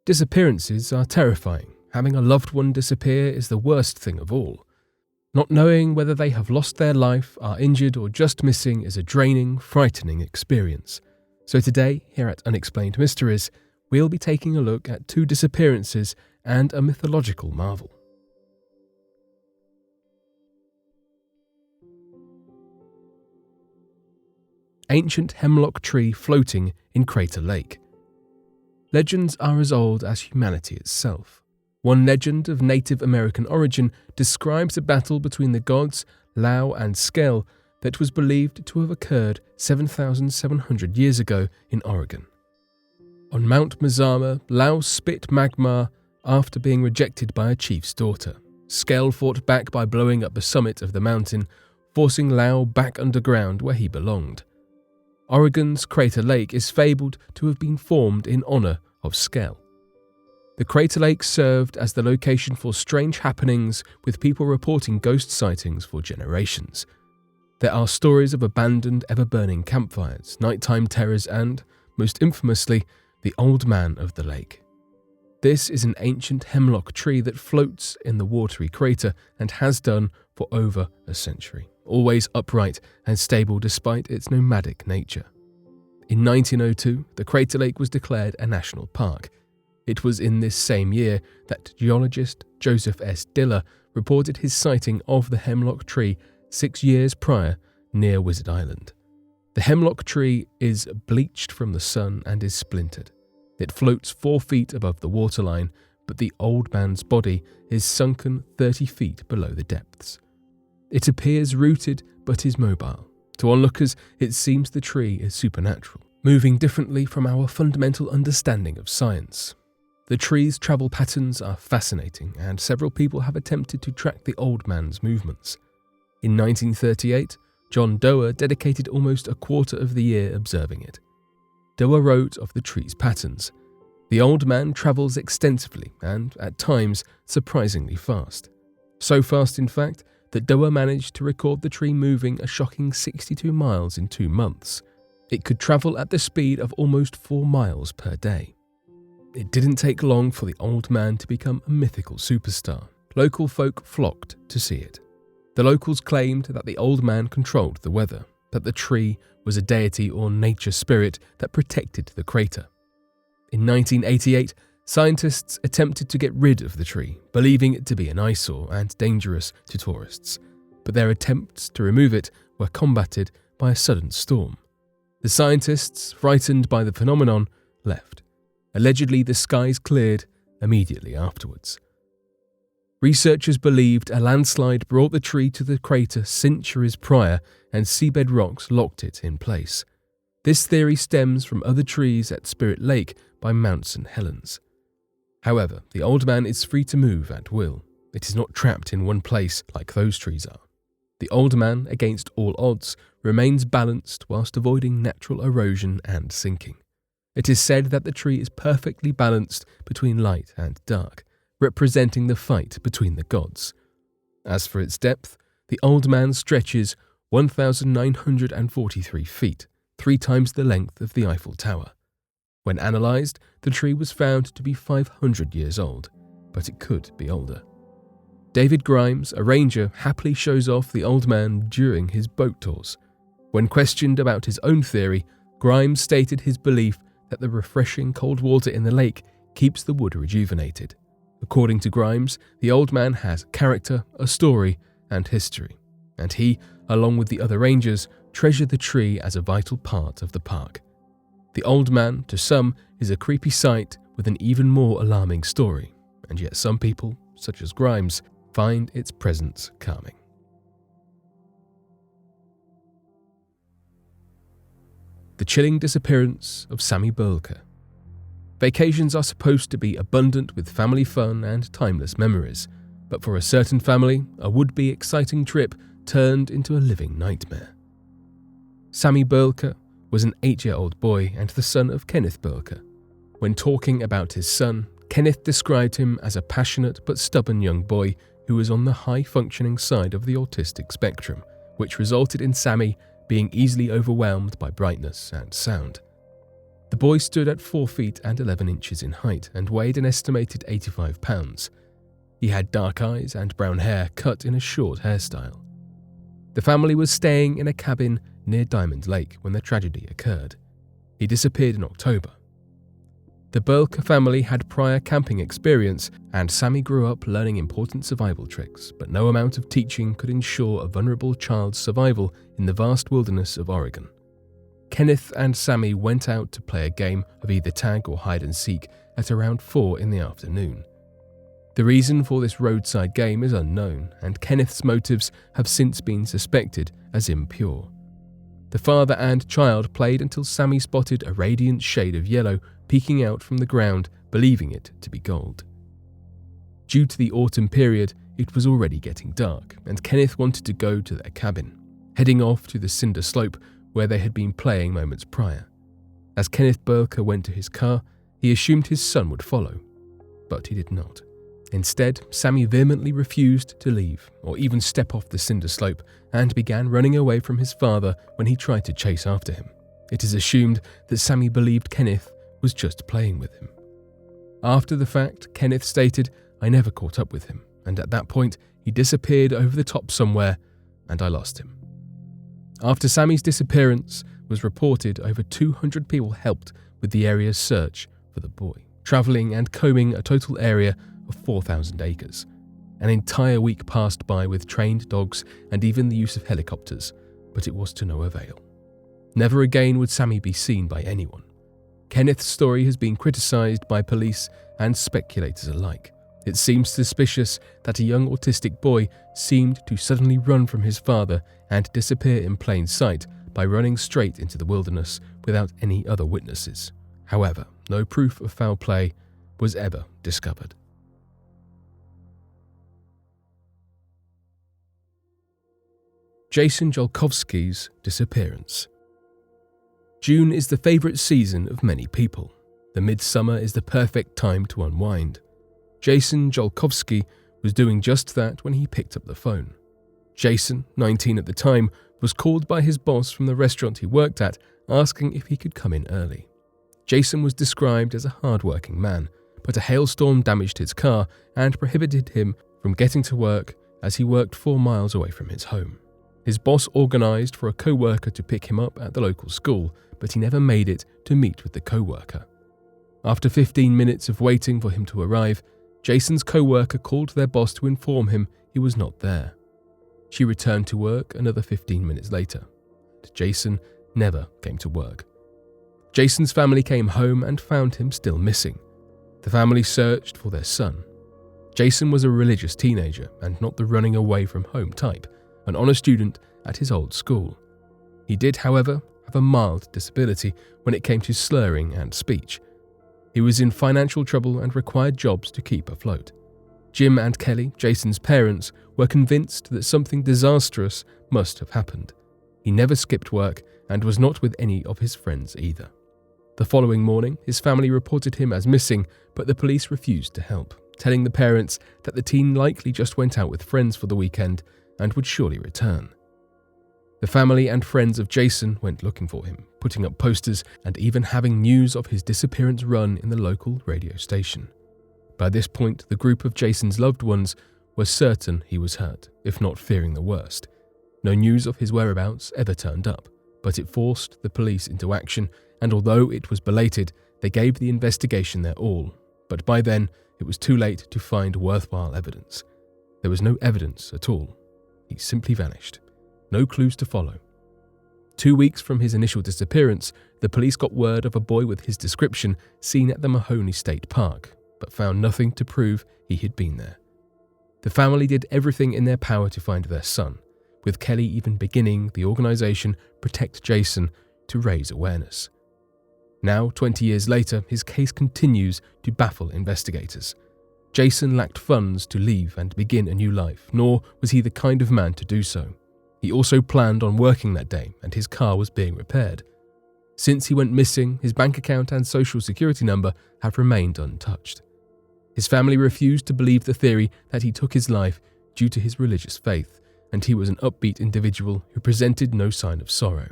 Disappearances are terrifying. Having a loved one disappear is the worst thing of all. Not knowing whether they have lost their life, are injured, or just missing is a draining, frightening experience. So today, here at Unexplained Mysteries, we'll be taking a look at 2 disappearances and a mythological marvel. Ancient hemlock tree floating in Crater Lake. Legends are as old as humanity itself. One legend of Native American origin describes a battle between the gods Llao and Skell that was believed to have occurred 7,700 years ago in Oregon. On Mount Mazama, Llao spit magma after being rejected by a chief's daughter. Skell fought back by blowing up the summit of the mountain, forcing Llao back underground where he belonged. Oregon's Crater Lake is fabled to have been formed in honor of Skell. The Crater Lake served as the location for strange happenings, with people reporting ghost sightings for generations. There are stories of abandoned, ever-burning campfires, nighttime terrors, and, most infamously, the Old Man of the Lake. This is an ancient hemlock tree that floats in the watery crater and has done for over a century, always upright and stable despite its nomadic nature. In 1902, the Crater Lake was declared a national park. It was in this same year that geologist Joseph S. Diller reported his sighting of the hemlock tree 6 years prior near Wizard Island. The hemlock tree is bleached from the sun and is splintered. It floats 4 feet above the waterline, but the old man's body is sunken 30 feet below the depths. It appears rooted but is mobile. To onlookers, it seems the tree is supernatural, moving differently from our fundamental understanding of science. The tree's travel patterns are fascinating, and several people have attempted to track the old man's movements. In 1938, John Doerr dedicated almost a quarter of the year observing it. Doerr wrote of the tree's patterns. The old man travels extensively and, at times, surprisingly fast. So fast, in fact, that Doerr managed to record the tree moving a shocking 62 miles in 2 months. It could travel at the speed of almost 4 miles per day. It didn't take long for the old man to become a mythical superstar. Local folk flocked to see it. The locals claimed that the old man controlled the weather, that the tree was a deity or nature spirit that protected the crater. In 1988, scientists attempted to get rid of the tree, believing it to be an eyesore and dangerous to tourists, but their attempts to remove it were combated by a sudden storm. The scientists, frightened by the phenomenon, left. Allegedly, the skies cleared immediately afterwards. Researchers believed a landslide brought the tree to the crater centuries prior and seabed rocks locked it in place. This theory stems from other trees at Spirit Lake by Mount St. Helens. However, the old man is free to move at will. It is not trapped in one place like those trees are. The old man, against all odds, remains balanced whilst avoiding natural erosion and sinking. It is said that the tree is perfectly balanced between light and dark, representing the fight between the gods. As for its depth, the old man stretches 1,943 feet, 3 times the length of the Eiffel Tower. When analysed, the tree was found to be 500 years old, but it could be older. David Grimes, a ranger, happily shows off the old man during his boat tours. When questioned about his own theory, Grimes stated his belief that the refreshing cold water in the lake keeps the wood rejuvenated. According to Grimes, the old man has character, a story, and history, and he, along with the other rangers, treasure the tree as a vital part of the park. The old man, to some, is a creepy sight with an even more alarming story, and yet some people, such as Grimes, find its presence calming. The chilling disappearance of Sammy Burke. Vacations are supposed to be abundant with family fun and timeless memories, but for a certain family, a would-be exciting trip turned into a living nightmare. Sammy Burke was an 8-year-old boy and the son of Kenneth Burke. When talking about his son, Kenneth described him as a passionate but stubborn young boy who was on the high-functioning side of the autistic spectrum, which resulted in Sammy being easily overwhelmed by brightness and sound. The boy stood at 4 feet and 11 inches in height and weighed an estimated 85 pounds. He had dark eyes and brown hair cut in a short hairstyle. The family was staying in a cabin near Diamond Lake when the tragedy occurred. He disappeared in October. The Burke family had prior camping experience, and Sammy grew up learning important survival tricks, but no amount of teaching could ensure a vulnerable child's survival in the vast wilderness of Oregon. Kenneth and Sammy went out to play a game of either tag or hide and seek at around 4 in the afternoon. The reason for this roadside game is unknown, and Kenneth's motives have since been suspected as impure. The father and child played until Sammy spotted a radiant shade of yellow peeking out from the ground, believing it to be gold. Due to the autumn period, it was already getting dark, and Kenneth wanted to go to their cabin, heading off to the cinder slope where they had been playing moments prior. As Kenneth Burke went to his car, he assumed his son would follow, but he did not. Instead, Sammy vehemently refused to leave or even step off the cinder slope and began running away from his father when he tried to chase after him. It is assumed that Sammy believed Kenneth was just playing with him. After the fact, Kenneth stated, "I never caught up with him, and at that point, he disappeared over the top somewhere, and I lost him." After Sammy's disappearance was reported, over 200 people helped with the area's search for the boy, travelling and combing a total area of 4,000 acres. An entire week passed by with trained dogs and even the use of helicopters, but it was to no avail. Never again would Sammy be seen by anyone. Kenneth's story has been criticised by police and speculators alike. It seems suspicious that a young autistic boy seemed to suddenly run from his father and disappear in plain sight by running straight into the wilderness without any other witnesses. However, no proof of foul play was ever discovered. Jason Jolkovskys' disappearance. June is the favourite season of many people. The midsummer is the perfect time to unwind. Jason Jolkovskys was doing just that when he picked up the phone. Jason, 19 at the time, was called by his boss from the restaurant he worked at, asking if he could come in early. Jason was described as a hard-working man, but a hailstorm damaged his car and prohibited him from getting to work as he worked 4 miles away from his home. His boss organised for a co-worker to pick him up at the local school, but he never made it to meet with the co-worker. After 15 minutes of waiting for him to arrive, Jason's co-worker called their boss to inform him he was not there. She returned to work another 15 minutes later. Jason never came to work. Jason's family came home and found him still missing. The family searched for their son. Jason was a religious teenager and not the running away from home type, an honour student at his old school. He did, however, have a mild disability when it came to slurring and speech. He was in financial trouble and required jobs to keep afloat. Jim and Kelly, Jason's parents, were convinced that something disastrous must have happened. He never skipped work and was not with any of his friends either. The following morning, his family reported him as missing, but the police refused to help, telling the parents that the teen likely just went out with friends for the weekend and would surely return. The family and friends of Jason went looking for him, putting up posters and even having news of his disappearance run in the local radio station. By this point, the group of Jason's loved ones were certain he was hurt, if not fearing the worst. No news of his whereabouts ever turned up, but it forced the police into action, and although it was belated, they gave the investigation their all. But by then, it was too late to find worthwhile evidence. There was no evidence at all. He simply vanished. No clues to follow. 2 weeks from his initial disappearance, the police got word of a boy with his description seen at the Mahoney State Park, but found nothing to prove he had been there. The family did everything in their power to find their son, with Kelly even beginning the organisation Protect Jason to raise awareness. Now, 20 years later, his case continues to baffle investigators. Jason lacked funds to leave and begin a new life, nor was he the kind of man to do so. He also planned on working that day, and his car was being repaired. Since he went missing, his bank account and social security number have remained untouched. His family refused to believe the theory that he took his life due to his religious faith, and he was an upbeat individual who presented no sign of sorrow.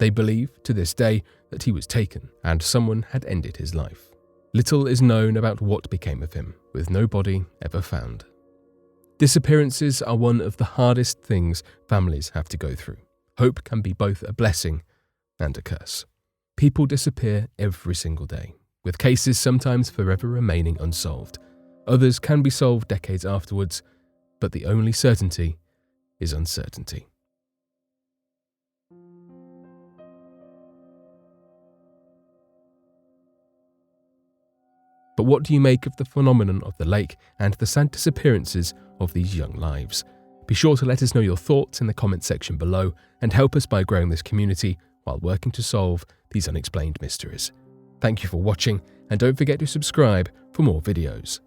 They believe, to this day, that he was taken and someone had ended his life. Little is known about what became of him, with no body ever found. Disappearances are one of the hardest things families have to go through. Hope can be both a blessing and a curse. People disappear every single day, with cases sometimes forever remaining unsolved. Others can be solved decades afterwards, but the only certainty is uncertainty. But what do you make of the phenomenon of the lake and the sad disappearances of these young lives? Be sure to let us know your thoughts in the comments section below and help us by growing this community while working to solve these unexplained mysteries. Thank you for watching, and don't forget to subscribe for more videos.